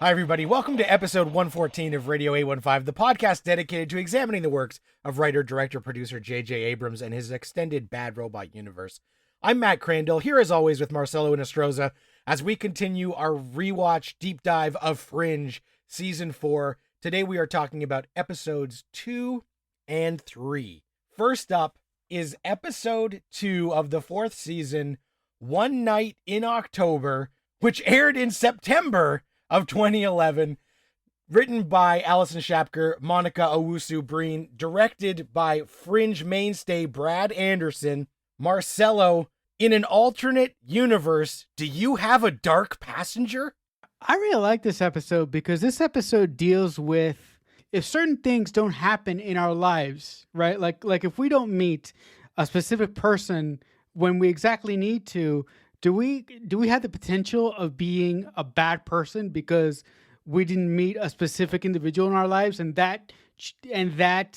Hi, everybody. Welcome to episode 114 of Radio A15, the podcast dedicated to examining the works of writer, director, producer J.J. Abrams and his extended Bad Robot universe. I'm Matt Crandall, here as always with Marcelo and Estrozza, as we continue our rewatch deep dive of Fringe Season 4. Today we are talking about episodes 2 and 3. First up is episode 2 of the 4th season, One Night in October, which aired in September of 2011, written by Alison Schapker, Monica Owusu-Breen, directed by Fringe mainstay Brad Anderson. Marcelo, in an alternate universe, do you have a dark passenger? I really like this episode because this episode deals with if certain things don't happen in our lives, right? Like if we don't meet a specific person when we exactly need to, do we have the potential of being a bad person because we didn't meet a specific individual in our lives, and that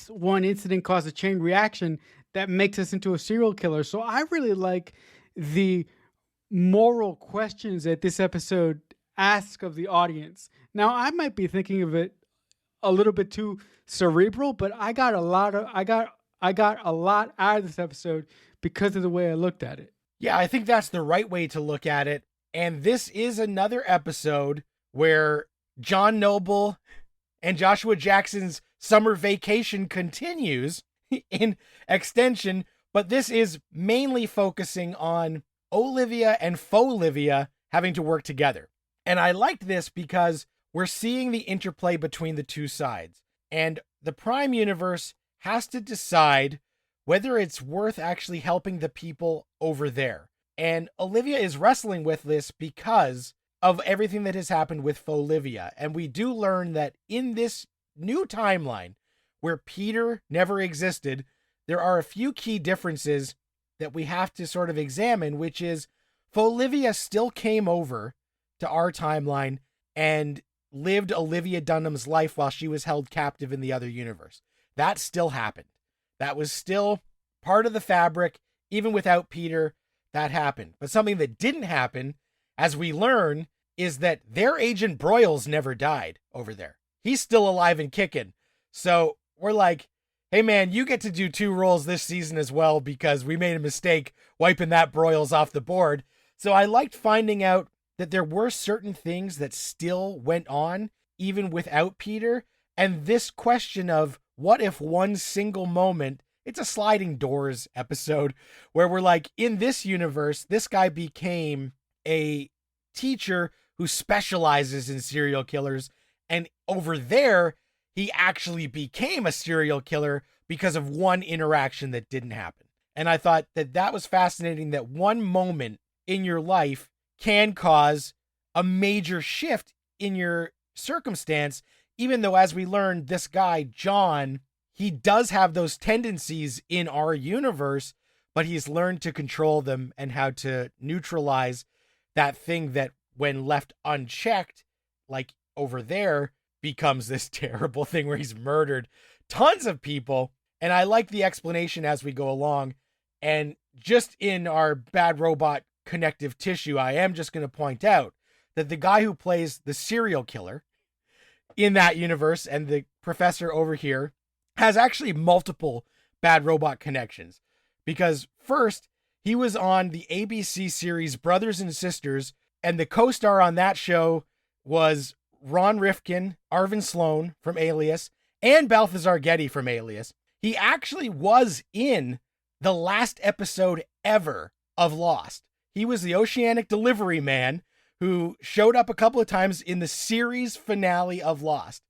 one incident caused a chain reaction that makes us into a serial killer? So I really like the moral questions that this episode asks of the audience. Now, I might be thinking of it a little bit too cerebral, but I got a lot out of this episode because of the way I looked at it. Yeah, I think that's the right way to look at it. And this is another episode where John Noble and Joshua Jackson's summer vacation continues in extension, but this is mainly focusing on Olivia and Faux-Livia having to work together. And I liked this because we're seeing the interplay between the two sides. And the Prime Universe has to decide whether it's worth actually helping the people over there. And Olivia is wrestling with this because of everything that has happened with Faux-Livia. And we do learn that in this new timeline, where Peter never existed, there are a few key differences that we have to sort of examine, which is Faux-Livia still came over to our timeline and lived Olivia Dunham's life while she was held captive in the other universe. That still happened. That was still part of the fabric. Even without Peter, that happened. But something that didn't happen, as we learn, is that their agent Broyles never died over there. He's still alive and kicking. So we're like, hey man, you get to do 2 roles this season as well because we made a mistake wiping that Broyles off the board. So I liked finding out that there were certain things that still went on even without Peter. And this question of what if one single moment, it's a sliding doors episode where we're like, in this universe, this guy became a teacher who specializes in serial killers. And over there, he actually became a serial killer because of one interaction that didn't happen. And I thought that that was fascinating, that one moment in your life can cause a major shift in your circumstance, even though, as we learned, this guy, John, he does have those tendencies in our universe, but he's learned to control them and how to neutralize that thing that, when left unchecked, like over there, becomes this terrible thing where he's murdered tons of people. And I like the explanation as we go along. And just in our Bad Robot connective tissue, I am just going to point out that the guy who plays the serial killer in that universe and the professor over here has actually multiple Bad Robot connections. Because first, he was on the ABC series Brothers and Sisters, and the co-star on that show was Ron Rifkin, Arvin Sloane from Alias, and Balthazar Getty from Alias. He actually was in the last episode ever of Lost. He was the oceanic delivery man who showed up a couple of times in the series finale of Lost.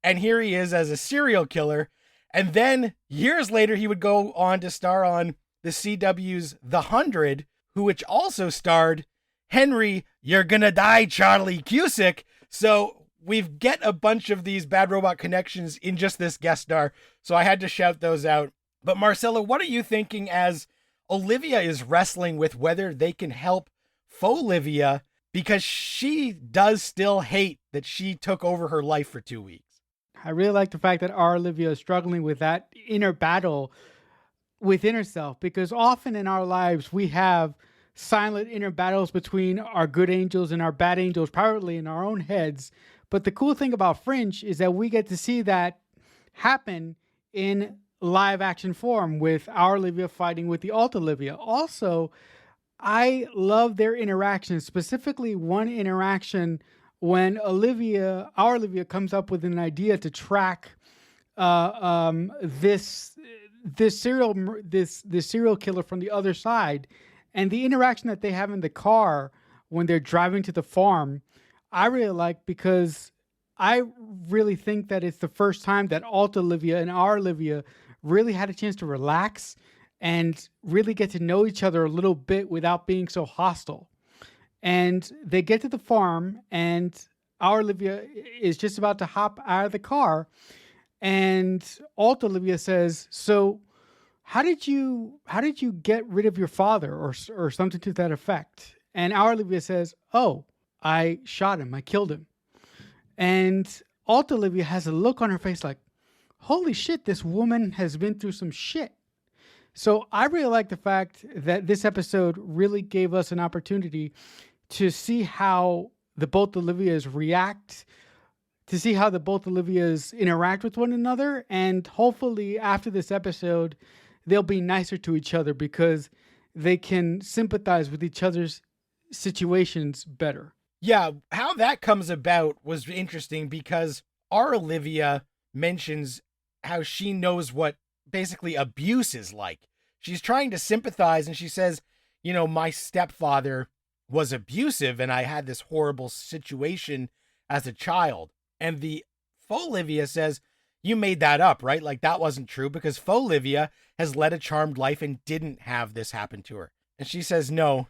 And here he is as a serial killer. And then years later, he would go on to star on the CW's The 100, which also starred Henry, "You're Gonna Die, Charlie" Cusick. So we've get a bunch of these Bad Robot connections in just this guest star. So I had to shout those out. But Marcelo, what are you thinking as Olivia is wrestling with whether they can help Faux-Livia, because she does still hate that she took over her life for 2 weeks? I really like the fact that our Olivia is struggling with that inner battle within herself, because often in our lives we have silent inner battles between our good angels and our bad angels, primarily in our own heads. But the cool thing about Fringe is that we get to see that happen in live action form with our Olivia fighting with the alt Olivia. Also, I love their interactions, specifically one interaction when our Olivia comes up with an idea to track this serial killer from the other side, and the interaction that they have in the car when they're driving to the farm, I really like, because I really think that it's the first time that alt Olivia and our Olivia really had a chance to relax and really get to know each other a little bit without being so hostile. And they get to the farm, and our Olivia is just about to hop out of the car, and alt Olivia says, "So, how did you get rid of your father, or something to that effect?" And our Olivia says, "Oh, I shot him. I killed him." And alt Olivia has a look on her face like, "Holy shit, this woman has been through some shit." So I really like the fact that this episode really gave us an opportunity to see how the both Olivias react, to see how the both Olivias interact with one another, and hopefully after this episode, they'll be nicer to each other because they can sympathize with each other's situations better. Yeah, how that comes about was interesting because our Olivia mentions how she knows what basically abuse is like. She's trying to sympathize, and she says, my stepfather was abusive and I had this horrible situation as a child. And the faux Olivia says, you made that up, right? Like that wasn't true, because faux Olivia has led a charmed life and didn't have this happen to her. And she says, no,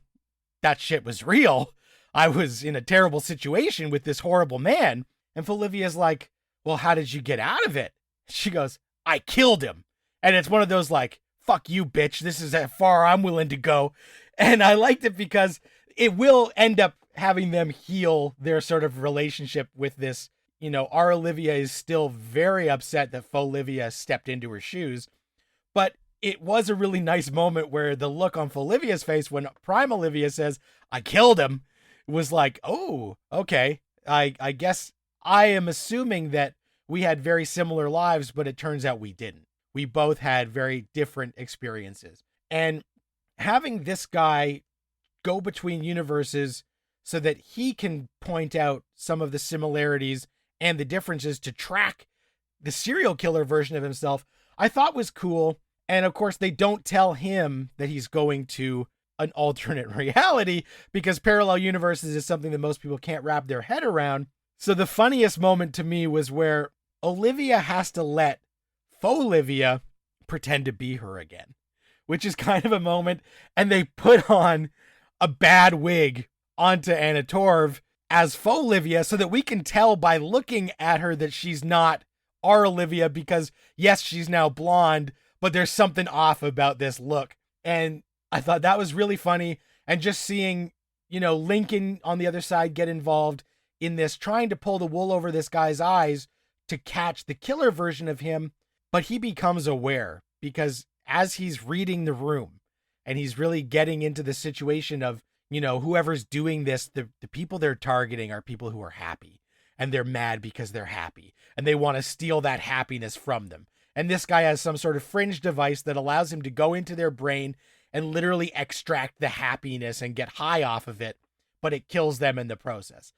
that shit was real. I was in a terrible situation with this horrible man. And faux Olivia's like, well, how did you get out of it? She goes, I killed him. And it's one of those like, fuck you, bitch. This is how far I'm willing to go. And I liked it because it will end up having them heal their sort of relationship with this. Our Olivia is still very upset that faux Olivia stepped into her shoes. But it was a really nice moment where the look on faux Olivia's face when prime Olivia says, I killed him, was like, oh, okay. I guess I am assuming that we had very similar lives, but it turns out we didn't. We both had very different experiences. And having this guy go between universes so that he can point out some of the similarities and the differences to track the serial killer version of himself, I thought was cool. And of course, they don't tell him that he's going to an alternate reality because parallel universes is something that most people can't wrap their head around. So the funniest moment to me was where Olivia has to let faux Olivia pretend to be her again, which is kind of a moment. And they put on a bad wig onto Anna Torv as faux Olivia so that we can tell by looking at her that she's not our Olivia, because yes, she's now blonde, but there's something off about this look. And I thought that was really funny. And just seeing, Lincoln on the other side get involved in this, trying to pull the wool over this guy's eyes to catch the killer version of him. But he becomes aware because as he's reading the room and he's really getting into the situation of, whoever's doing this, the people they're targeting are people who are happy, and they're mad because they're happy and they want to steal that happiness from them. And this guy has some sort of fringe device that allows him to go into their brain and literally extract the happiness and get high off of it, but it kills them in the process.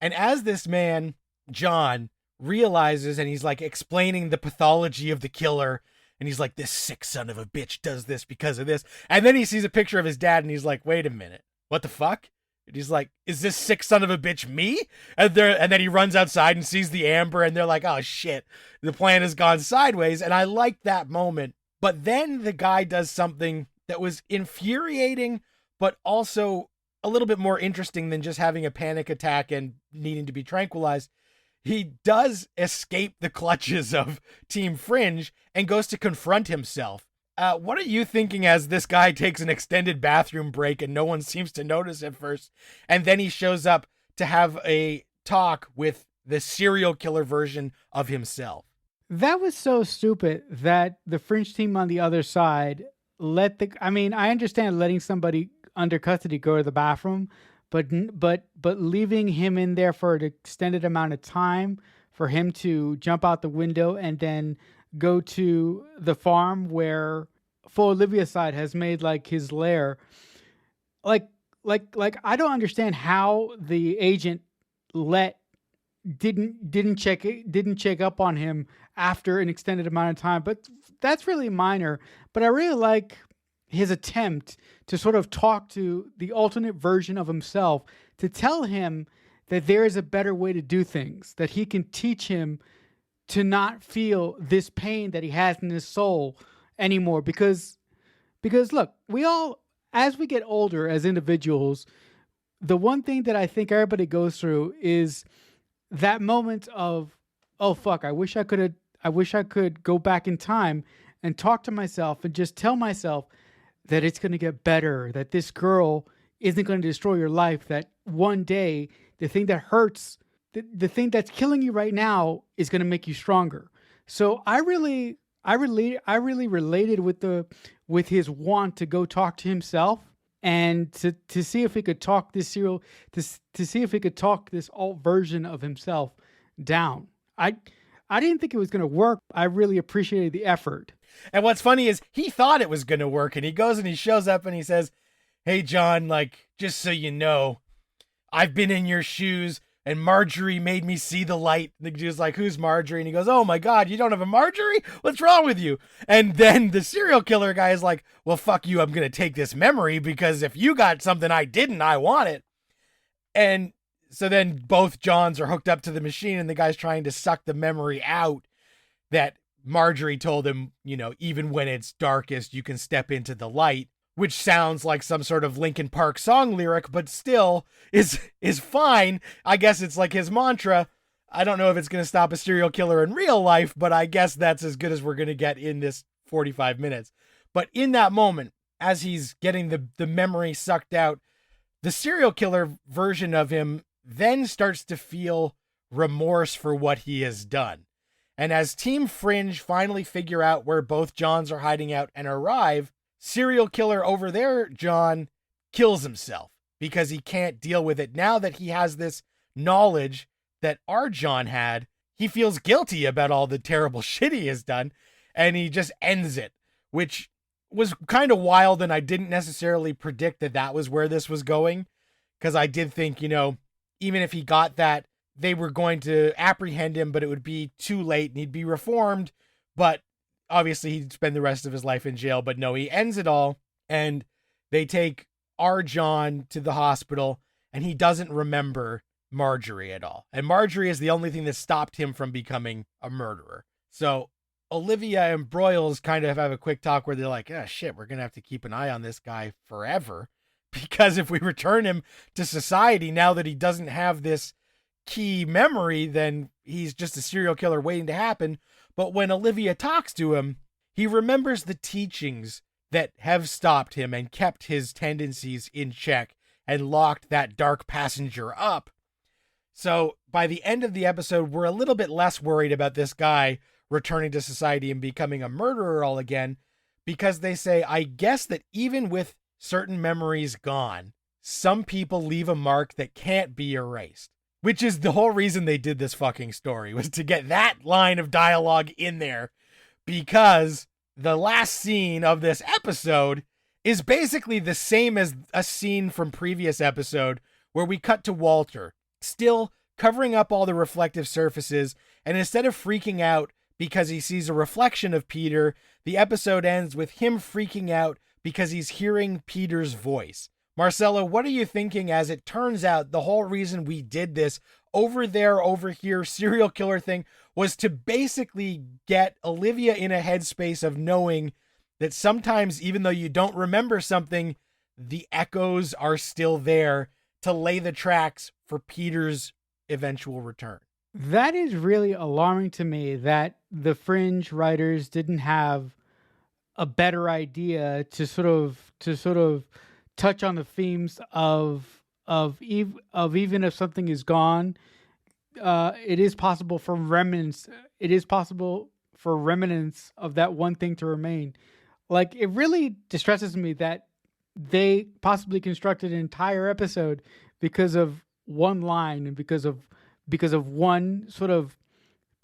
And as this man, John, realizes, and he's like explaining the pathology of the killer, and he's like, this sick son of a bitch does this because of this. And then he sees a picture of his dad and he's like, wait a minute, what the fuck? And he's like, is this sick son of a bitch me? And then he runs outside and sees the amber, and they're like, oh shit, the plan has gone sideways. And I liked that moment. But then the guy does something that was infuriating, but also a little bit more interesting than just having a panic attack and needing to be tranquilized. He does escape the clutches of Team Fringe and goes to confront himself. What are you thinking as this guy takes an extended bathroom break and no one seems to notice at first? And then he shows up to have a talk with the serial killer version of himself. That was so stupid that the Fringe team on the other side I understand letting somebody under custody go to the bathroom, but leaving him in there for an extended amount of time for him to jump out the window and then go to the farm where For Olivia's side has made like his lair. Like like I don't understand how the agent let didn't check up on him after an extended amount of time, but that's really minor. But I really like his attempt to sort of talk to the alternate version of himself, to tell him that there is a better way to do things, that he can teach him to not feel this pain that he has in his soul anymore. Because look, we all, as we get older as individuals, the one thing that I think everybody goes through is that moment of, oh fuck, I wish I could go back in time and talk to myself and just tell myself that it's going to get better, that this girl isn't going to destroy your life, that one day the thing that hurts, the thing that's killing you right now is going to make you stronger. So I really related with his want to go talk to himself and to see if he could talk this to see if he could talk this alt version of himself down. I didn't think it was going to work. I really appreciated the effort. And what's funny is he thought it was going to work, and he goes and he shows up and he says, "Hey John, like, just so you know, I've been in your shoes and Marjorie made me see the light." And the dude's like, "Who's Marjorie?" And he goes, "Oh my God, you don't have a Marjorie? What's wrong with you?" And then the serial killer guy is like, "Well, fuck you. I'm going to take this memory because if you got something I didn't, I want it." And so then both Johns are hooked up to the machine and the guy's trying to suck the memory out that Marjorie told him, you know, even when it's darkest, you can step into the light, which sounds like some sort of Linkin Park song lyric, but still is fine. I guess it's like his mantra. I don't know if it's going to stop a serial killer in real life, but I guess that's as good as we're going to get in this 45 minutes. But in that moment, as he's getting the memory sucked out, the serial killer version of him then starts to feel remorse for what he has done. And as Team Fringe finally figure out where both Johns are hiding out and arrive, serial killer over there, John, kills himself because he can't deal with it. Now that he has this knowledge that our John had, he feels guilty about all the terrible shit he has done, and he just ends it, which was kind of wild, and I didn't necessarily predict that was where this was going, because I did think, you know, even if he got that, they were going to apprehend him, but it would be too late and he'd be reformed. But obviously he'd spend the rest of his life in jail. But no, he ends it all, and they take our John to the hospital, and he doesn't remember Marjorie at all. And Marjorie is the only thing that stopped him from becoming a murderer. So Olivia and Broyles kind of have a quick talk where they're like, "Oh shit, we're going to have to keep an eye on this guy forever. Because if we return him to society now that he doesn't have this key memory, then he's just a serial killer waiting to happen." But when Olivia talks to him, he remembers the teachings that have stopped him and kept his tendencies in check and locked that dark passenger up. So by the end of the episode, we're a little bit less worried about this guy returning to society and becoming a murderer all again, because they say, I guess that even with certain memories gone, some people leave a mark that can't be erased. Which is the whole reason they did this fucking story, was to get that line of dialogue in there, because the last scene of this episode is basically the same as a scene from previous episode where we cut to Walter, still covering up all the reflective surfaces, and instead of freaking out because he sees a reflection of Peter, the episode ends with him freaking out because he's hearing Peter's voice. Marcelo, what are you thinking as it turns out the whole reason we did this over there, over here, serial killer thing was to basically get Olivia in a headspace of knowing that sometimes, even though you don't remember something, the echoes are still there to lay the tracks for Peter's eventual return. That is really alarming to me that the Fringe writers didn't have a better idea to sort of touch on the themes of even if something is gone, it is possible for remnants. It is possible for remnants of that one thing to remain. Like, it really distresses me that they possibly constructed an entire episode because of one line and because of one sort of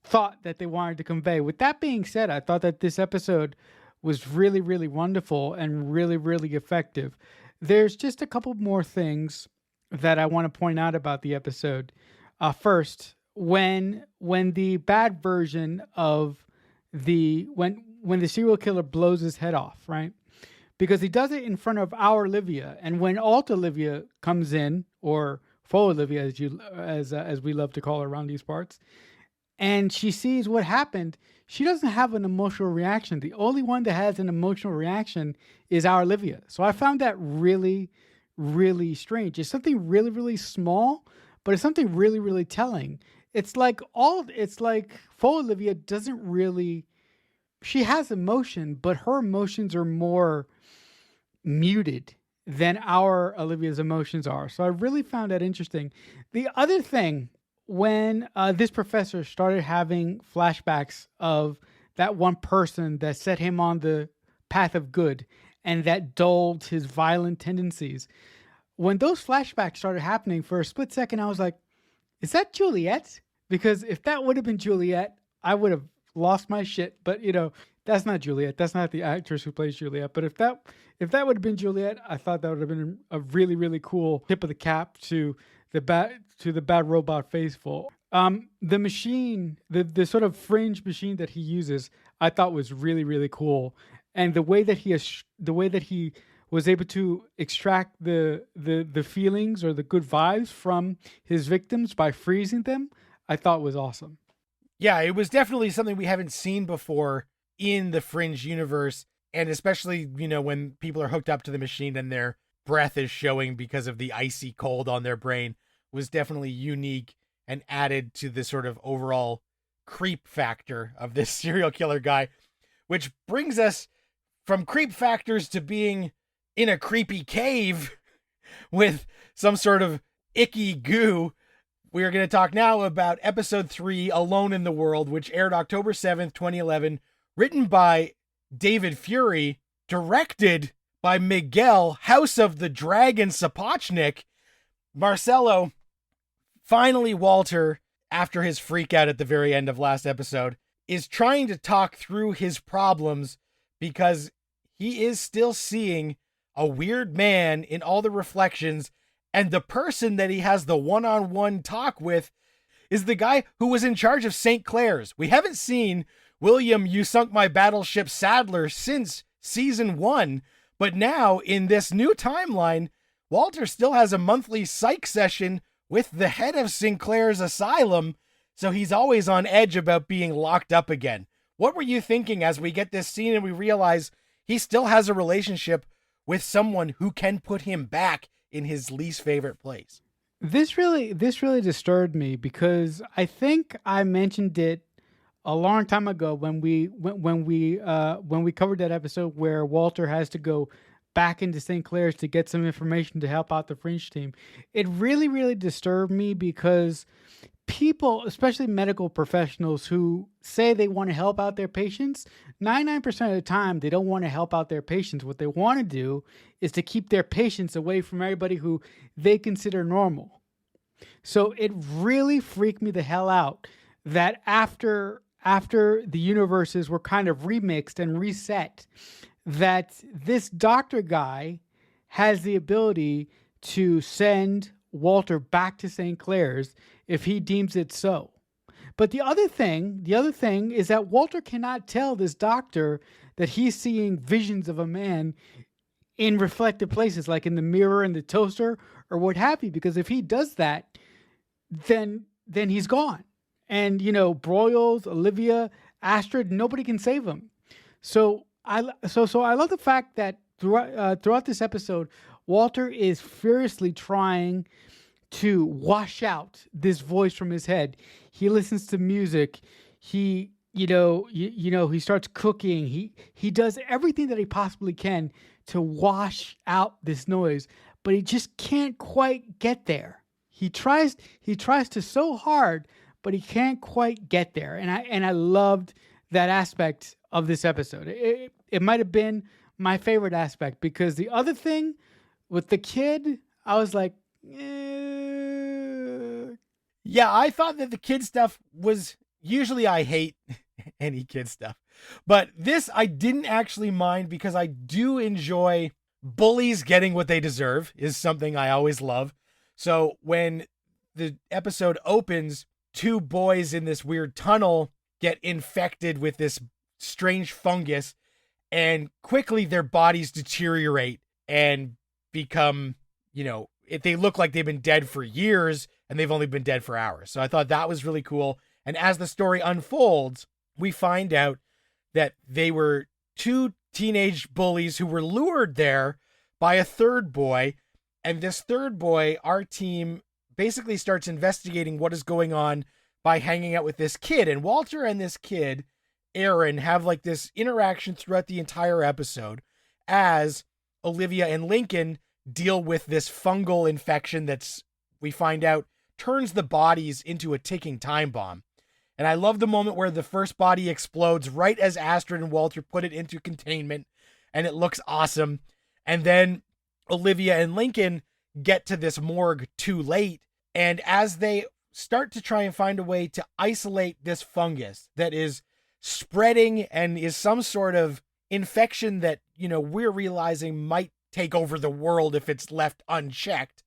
thought that they wanted to convey. With that being said, I thought that this episode was really, really wonderful and really, really effective. There's just a couple more things that I want to point out about the episode. First, when the bad version of when the serial killer blows his head off, right? Because he does it in front of our Olivia, and when alt Olivia comes in, or full Olivia as we love to call her around these parts, and she sees what happened, she doesn't have an emotional reaction. The only one that has an emotional reaction is our Olivia. So I found that really, really strange. It's something really, really small, but it's something really, really telling. It's like full Olivia doesn't really, she has emotion, but her emotions are more muted than our Olivia's emotions are. So I really found that interesting. The other thing, when this professor started having flashbacks of that one person that set him on the path of good and that dulled his violent tendencies, when those flashbacks started happening, for a split second, I was like, is that Juliet? Because if that would have been Juliet, I would have lost my shit. But that's not Juliet. That's not the actress who plays Juliet. But if that would have been Juliet, I thought that would have been a really, really cool tip of the cap to the bad robot faithful. The machine, the sort of fringe machine that he uses, I thought was really, really cool. And the way that he was able to extract the feelings or the good vibes from his victims by freezing them, I thought was awesome. Yeah, it was definitely something we haven't seen before in the Fringe universe. And especially, when people are hooked up to the machine and their breath is showing because of the icy cold on their brain, was definitely unique and added to the sort of overall creep factor of this serial killer guy, which brings us from creep factors to being in a creepy cave with some sort of icky goo. We are going to talk now about episode 3, Alone in the World, which aired October 7th, 2011, written by David Fury, directed by Miguel House of the Dragon Sapochnik. Marcelo, finally Walter, after his freak out at the very end of last episode, is trying to talk through his problems because he is still seeing a weird man in all the reflections, and the person that he has the one-on-one talk with is the guy who was in charge of St. Clair's. We haven't seen William You Sunk My Battleship Sadler since season 1, but now in this new timeline, Walter still has a monthly psych session with the head of Sinclair's asylum, so he's always on edge about being locked up again. What were you thinking as we get this scene and we realize he still has a relationship with someone who can put him back in his least favorite place? This really disturbed me because I think I mentioned it a long time ago when we covered that episode where Walter has to go back into St. Clair's to get some information to help out the Fringe team. It really, really disturbed me because people, especially medical professionals who say they want to help out their patients, 99% of the time, they don't want to help out their patients. What they want to do is to keep their patients away from everybody who they consider normal. So it really freaked me the hell out that after the universes were kind of remixed and reset, that this doctor guy has the ability to send Walter back to St. Clair's if he deems it so. But the other thing is that Walter cannot tell this doctor that he's seeing visions of a man in reflective places, like in the mirror and the toaster or what have you, because if he does that, then he's gone. And, Broyles, Olivia, Astrid, nobody can save him. So I love the fact that throughout this episode, Walter is furiously trying to wash out this voice from his head. He listens to music. He he starts cooking. He does everything that he possibly can to wash out this noise, but he just can't quite get there. He tries to so hard, but he can't quite get there. And I loved that aspect of this episode. It might have been my favorite aspect because the other thing with the kid, I was like, Yeah, I thought that the kid stuff was usually I hate any kid stuff. But this I didn't actually mind because I do enjoy bullies getting what they deserve is something I always love. So when the episode opens, two boys in this weird tunnel get infected with this strange fungus and quickly their bodies deteriorate and become, if they look like they've been dead for years and they've only been dead for hours. So I thought that was really cool. And as the story unfolds, we find out that they were two teenage bullies who were lured there by a third boy. And this third boy, our team basically starts investigating what is going on by hanging out with this kid. And Walter and this kid, Aaron, have like this interaction throughout the entire episode as Olivia and Lincoln deal with this fungal infection that's, we find out, turns the bodies into a ticking time bomb. And I love the moment where the first body explodes right as Astrid and Walter put it into containment, and it looks awesome. And then Olivia and Lincoln get to this morgue too late, and as they start to try and find a way to isolate this fungus that is spreading and is some sort of infection that, we're realizing might take over the world if it's left unchecked,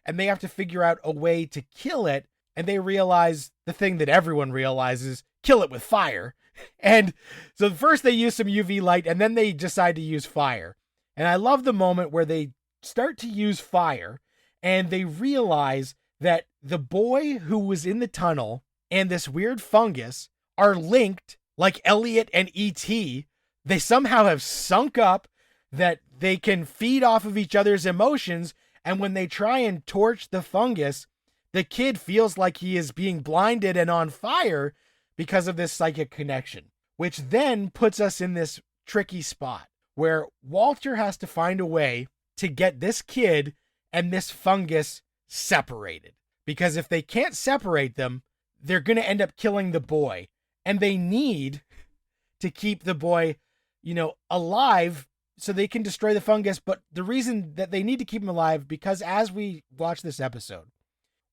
and they have to figure out a way to kill it. And they realize the thing that everyone realizes, kill it with fire. And so first they use some UV light and then they decide to use fire. And I love the moment where they start to use fire and they realize that the boy who was in the tunnel and this weird fungus are linked like Elliot and E.T. They somehow have sunk up that they can feed off of each other's emotions. And when they try and torch the fungus, the kid feels like he is being blinded and on fire because of this psychic connection, which then puts us in this tricky spot where Walter has to find a way to get this kid and this fungus separated. Because if they can't separate them, they're going to end up killing the boy. And they need to keep the boy, alive so they can destroy the fungus. But the reason that they need to keep him alive, because as we watch this episode,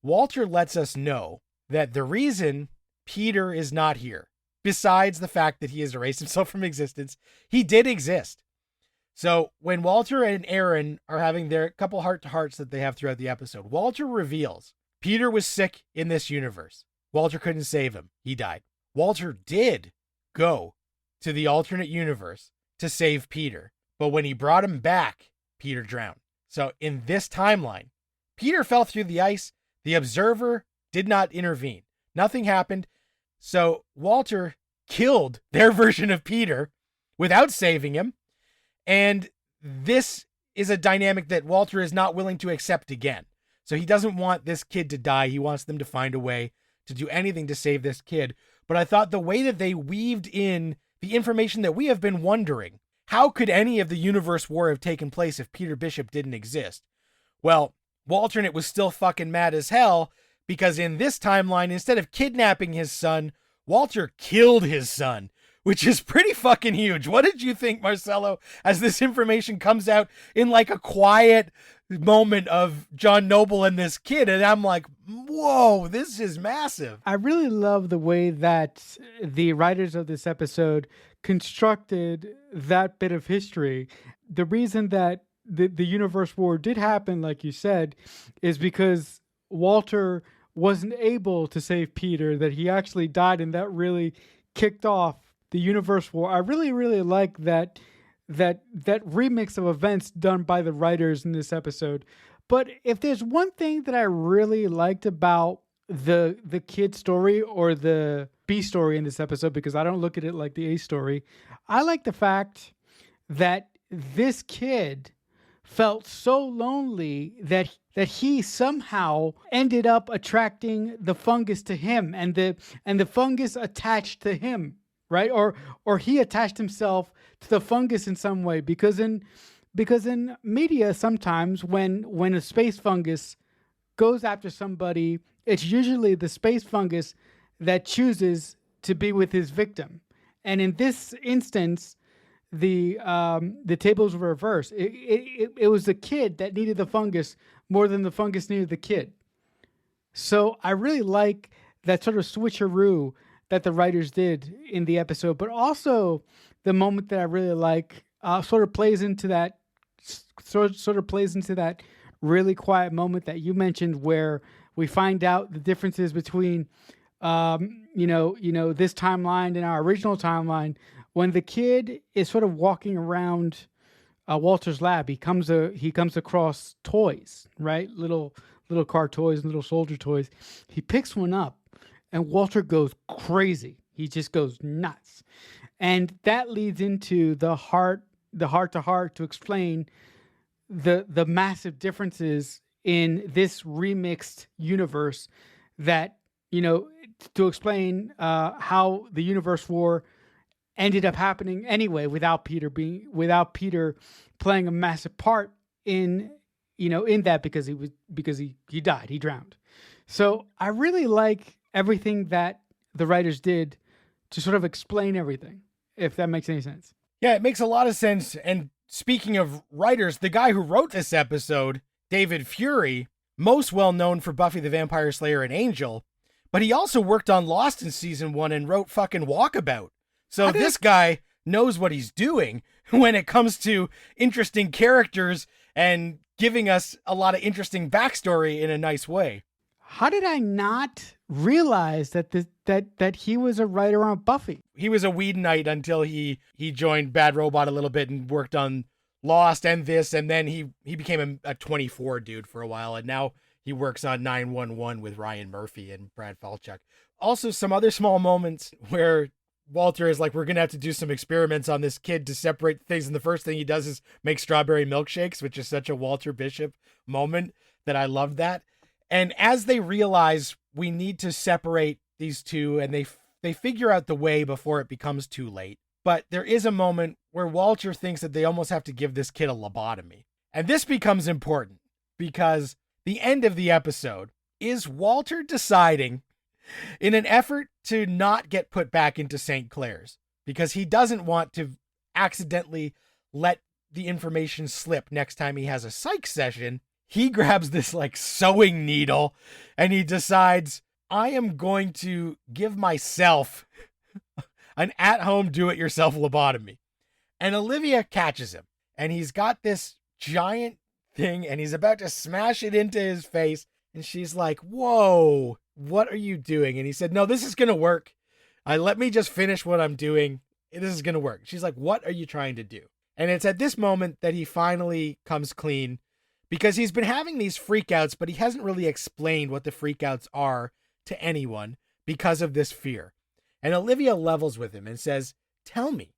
Walter lets us know that the reason Peter is not here, besides the fact that he has erased himself from existence, he did exist. So when Walter and Aaron are having their couple heart-to-hearts that they have throughout the episode, Walter reveals Peter was sick in this universe. Walter couldn't save him. He died. Walter did go to the alternate universe to save Peter. But when he brought him back, Peter drowned. So in this timeline, Peter fell through the ice. The observer did not intervene. Nothing happened. So Walter killed their version of Peter without saving him. And this is a dynamic that Walter is not willing to accept again. So he doesn't want this kid to die. He wants them to find a way to do anything to save this kid. But I thought the way that they weaved in the information that we have been wondering, how could any of the universe war have taken place if Peter Bishop didn't exist? Well, Walter and it was still fucking mad as hell because in this timeline, instead of kidnapping his son, Walter killed his son, which is pretty fucking huge. What did you think, Marcelo, as this information comes out in like a quiet moment of John Noble and this kid? And I'm like, whoa, this is massive. I really love the way that the writers of this episode constructed that bit of history. The reason that the universe war did happen, like you said, is because Walter wasn't able to save Peter, that he actually died, and that really kicked off the universe war. I really, really like that remix of events done by the writers in this episode. But if there's one thing that I really liked about the kid story or the B story in this episode, because I don't look at it like the A story, I like the fact that this kid felt so lonely that he somehow ended up attracting the fungus to him, and the fungus attached to him, right? Or he attached himself to the fungus in some way, because in media sometimes when a space fungus goes after somebody, it's usually the space fungus that chooses to be with his victim. And in this instance, the tables were reversed. It was the kid that needed the fungus more than the fungus needed the kid. So I really like that sort of switcheroo that the writers did in the episode, but also the moment that I really like sort of plays into that sort of plays into that really quiet moment that you mentioned, where we find out the differences between this timeline and our original timeline. When the kid is sort of walking around Walter's lab, he comes across toys, right? Little car toys and little soldier toys. He picks one up, and Walter goes crazy. He just goes nuts, and that leads into the heart to heart to explain the massive differences in this remixed universe. That to explain how the universe war ended up happening anyway without Peter playing a massive part in that, because he died, he drowned. So I really like everything that the writers did to sort of explain everything, if that makes any sense. Yeah, it makes a lot of sense. And speaking of writers, the guy who wrote this episode, David Fury, most well known for Buffy the Vampire Slayer and Angel, but he also worked on Lost in season 1 and wrote fucking Walkabout. So this guy knows what he's doing when it comes to interesting characters and giving us a lot of interesting backstory in a nice way. How did I not realize that he was a writer on Buffy? He was a Whedonite until he joined Bad Robot a little bit and worked on Lost and this, and then he became a 24 dude for a while, and now he works on 911 with Ryan Murphy and Brad Falchuk. Also, some other small moments where Walter is like, we're going to have to do some experiments on this kid to separate things. And the first thing he does is make strawberry milkshakes, which is such a Walter Bishop moment that I love that. And as they realize we need to separate these two, and they figure out the way before it becomes too late. But there is a moment where Walter thinks that they almost have to give this kid a lobotomy. And this becomes important because the end of the episode is Walter deciding, in an effort to not get put back into St. Clair's, because he doesn't want to accidentally let the information slip next time he has a psych session, he grabs this like sewing needle and he decides, I am going to give myself an at-home do-it-yourself lobotomy. And Olivia catches him, and he's got this giant thing and he's about to smash it into his face. And she's like, whoa, what are you doing? And he said, no, this is going to work. Let me just finish what I'm doing. This is going to work. She's like, what are you trying to do? And it's at this moment that he finally comes clean, because he's been having these freakouts, but he hasn't really explained what the freakouts are to anyone because of this fear. And Olivia levels with him and says, tell me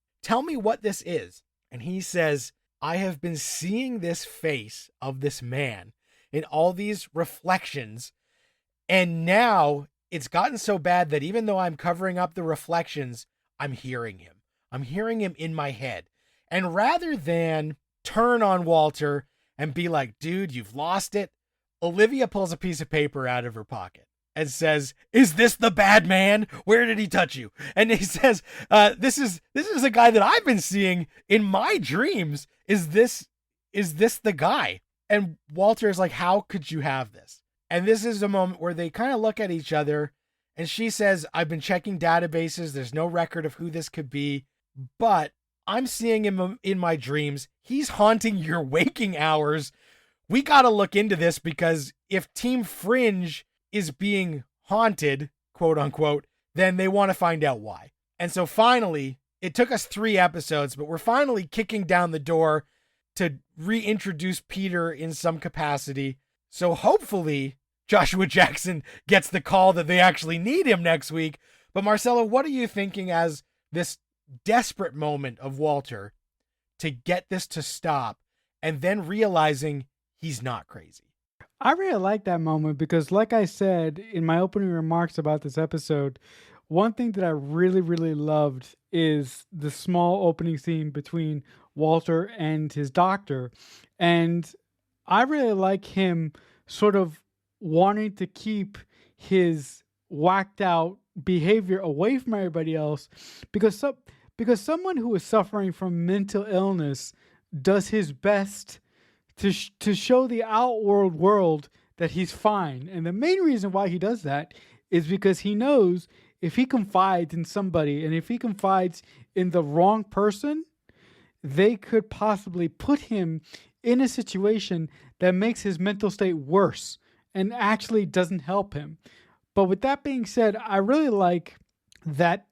what this is. And he says, I have been seeing this face of this man in all these reflections. And now it's gotten so bad that even though I'm covering up the reflections, I'm hearing him. I'm hearing him in my head. And rather than turn on Walter and be like, dude, you've lost it, Olivia pulls a piece of paper out of her pocket and says, is this the bad man? Where did he touch you? And he says, this is a guy that I've been seeing in my dreams. Is this the guy? And Walter is like, how could you have this? And this is a moment where they kind of look at each other, and she says, I've been checking databases. There's no record of who this could be, but I'm seeing him in my dreams. He's haunting your waking hours. We got to look into this, because if Team Fringe is being haunted, quote unquote, then they want to find out why. And so finally, it took us 3 episodes, but we're finally kicking down the door to reintroduce Peter in some capacity. So hopefully Joshua Jackson gets the call that they actually need him next week. But Marcella, what are you thinking as this desperate moment of Walter to get this to stop, and then realizing he's not crazy? I really like that moment because, like I said in my opening remarks about this episode, one thing that I really, really loved is the small opening scene between Walter and his doctor. And I really like him sort of wanting to keep his whacked out behavior away from everybody else, because someone who is suffering from mental illness does his best to show the outward world that he's fine. And the main reason why he does that is because he knows if he confides in somebody and if he confides in the wrong person, they could possibly put him in a situation that makes his mental state worse and actually doesn't help him. But with that being said, I really like that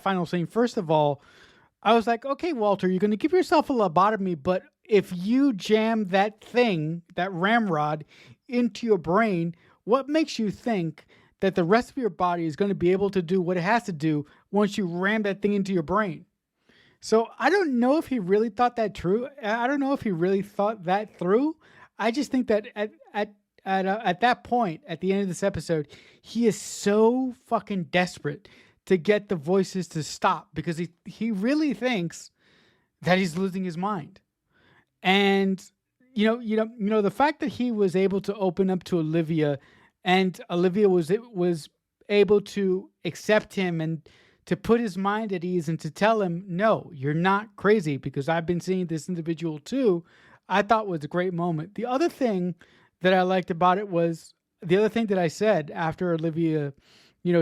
final scene. First of all, I was like, okay, Walter, you're going to give yourself a lobotomy, but if you jam that thing, that ramrod, into your brain, what makes you think that the rest of your body is going to be able to do what it has to do once you ram that thing into your brain? So I don't know if he really thought that true. I don't know if he really thought that through. I just think that at that point, at the end of this episode, he is so fucking desperate to get the voices to stop because he really thinks that he's losing his mind. And the fact that he was able to open up to Olivia, and Olivia was able to accept him and to put his mind at ease and to tell him, no, you're not crazy because I've been seeing this individual too, I thought was a great moment. The other thing that I liked about it was the other thing that I said after Olivia,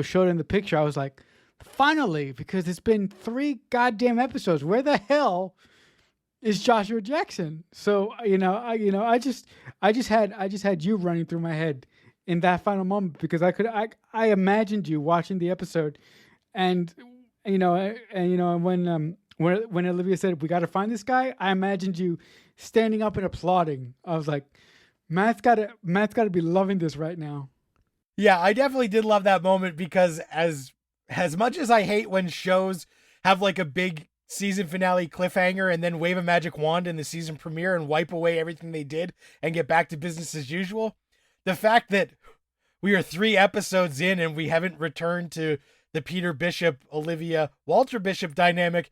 showed him the picture. I was like, finally, because it's been 3 goddamn episodes. Where the hell is Joshua Jackson? So, I just had you running through my head in that final moment because I imagined you watching the episode and when Olivia said, we got to find this guy, I imagined you standing up and applauding. I was like, Matt's got to be loving this right now. Yeah, I definitely did love that moment because as much as I hate when shows have like a big season finale cliffhanger and then wave a magic wand in the season premiere and wipe away everything they did and get back to business as usual, the fact that we are 3 episodes in and we haven't returned to the Peter Bishop, Olivia, Walter Bishop dynamic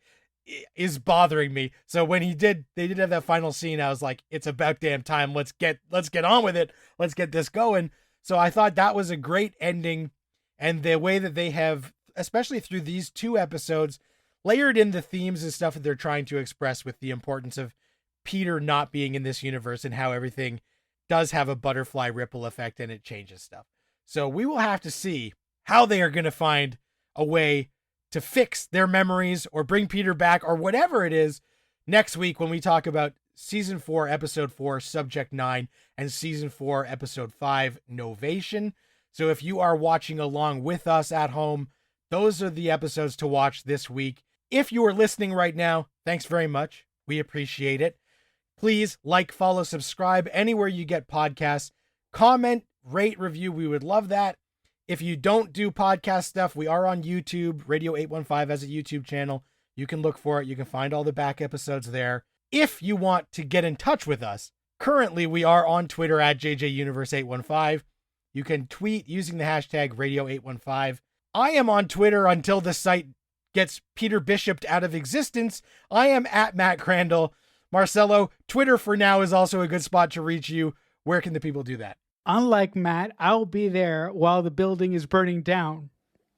is bothering me. So when they did have that final scene, I was like, it's about damn time. Let's get on with it. Let's get this going. So I thought that was a great ending. And the way that they have, especially through these 2 episodes, layered in the themes and stuff that they're trying to express with the importance of Peter not being in this universe and how everything does have a butterfly ripple effect and it changes stuff. So we will have to see how they are going to find a way to fix their memories or bring Peter back or whatever it is next week when we talk about season 4, episode 4, subject 9, and season 4, episode 5, Novation. So if you are watching along with us at home, those are the episodes to watch this week. If you are listening right now, thanks very much. We appreciate it. Please like, follow, subscribe anywhere you get podcasts. Comment, rate, review. We would love that. If you don't do podcast stuff, we are on YouTube. Radio 815 has a YouTube channel. You can look for it. You can find all the back episodes there. If you want to get in touch with us, currently we are on Twitter at JJUniverse815. You can tweet using the hashtag Radio815. I am on Twitter until the site gets Peter Bishoped out of existence. I am at Matt Crandall. Marcelo, Twitter for now is also a good spot to reach you. Where can the people do that? Unlike Matt, I'll be there while the building is burning down.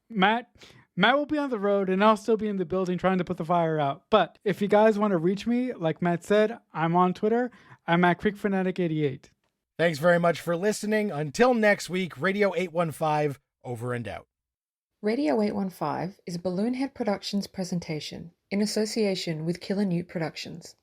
Matt will be on the road and I'll still be in the building trying to put the fire out. But if you guys want to reach me, like Matt said, I'm on Twitter. I'm at QuickFanatic88. Thanks very much for listening. Until next week, Radio 815, over and out. Radio 815 is a Balloonhead Productions presentation in association with Killer Newt Productions.